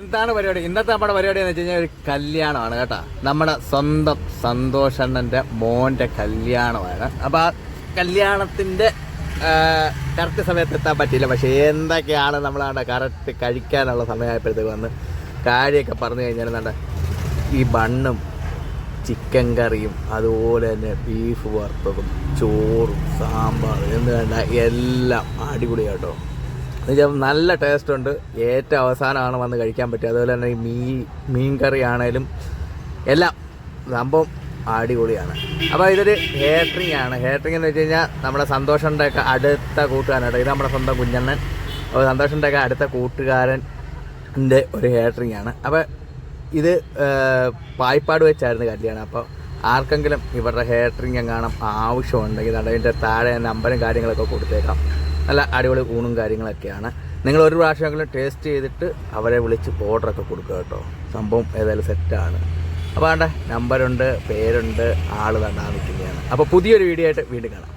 എന്താണ് പരിപാടി? ഇന്നത്തെ നമ്മുടെ പരിപാടി എന്ന് വെച്ച് കഴിഞ്ഞാൽ ഒരു കല്യാണമാണ് കേട്ടോ. നമ്മുടെ സ്വന്തം സന്തോഷണ്ണന്റെ മോന്റെ കല്യാണമാണ്. അപ്പൊ ആ കല്യാണത്തിന്റെ കറക്റ്റ് സമയത്ത് എത്താൻ പറ്റിയില്ല. പക്ഷെ എന്തൊക്കെയാണ് നമ്മളവിടെ കറക്റ്റ് കഴിക്കാനുള്ള സമയമായപ്പോഴത്തേക്ക് വന്ന് കാര്യമൊക്കെ പറഞ്ഞു കഴിഞ്ഞാൽ എന്താ ഈ ബണ്ണും ചിക്കൻ കറിയും അതുപോലെ തന്നെ ബീഫ് വറുത്തതും ചോറും സാമ്പാറും എന്ന് വേണ്ട എല്ലാം അടിപൊളിയാട്ടോ. എന്നുവെച്ചാൽ നല്ല ടേസ്റ്റ് ഉണ്ട്. ഏറ്റവും അവസാനമാണ് വന്ന് കഴിക്കാൻ പറ്റുക. അതുപോലെ തന്നെ ഈ മീൻ കറി ആണേലും എല്ലാം സംഭവം അടിപൊളിയാണ്. അപ്പോൾ ഇതൊരു ഹേറ്ററിംഗ് ആണ്. ഹേറ്ററിംഗ് എന്ന് വെച്ച് കഴിഞ്ഞാൽ നമ്മുടെ സന്തോഷൻ്റെയൊക്കെ അടുത്ത കൂട്ടുകാരനാട്ടോ. ഇത് നമ്മുടെ സ്വന്തം കുഞ്ഞണ്ണൻ. അപ്പോൾ സന്തോഷൻ്റെയൊക്കെ അടുത്ത കൂട്ടുകാരൻ്റെ ഒരു ഹേറ്ററിംഗ് ആണ്. അപ്പോൾ ഇത് പായിപ്പാട് വെച്ചായിരുന്നു കല്യാണം. അപ്പോൾ ആർക്കെങ്കിലും ഇവരുടെ ഹേറ്ററിംഗ് എങ്ങാനും ആവശ്യമുണ്ടെങ്കിൽ അതിൻ്റെ താഴെ നമ്പറും കാര്യങ്ങളൊക്കെ കൊടുത്തേക്കാം. നല്ല അടിപൊളി ഊണും കാര്യങ്ങളൊക്കെയാണ്. നിങ്ങൾ ഒരു പ്രാവശ്യമെങ്കിലും ടേസ്റ്റ് ചെയ്തിട്ട് അവരെ വിളിച്ച് ഓർഡറൊക്കെ കൊടുക്കുക കേട്ടോ. സംഭവം ഏതായാലും സെറ്റാണ്. അപ്പോൾ വേണ്ട നമ്പറുണ്ട്, പേരുണ്ട്, ആൾ തണ്ടാ നിൽക്കുന്നതാണ്. അപ്പോൾ പുതിയൊരു വീഡിയോ ആയിട്ട് വീണ്ടും കാണാം.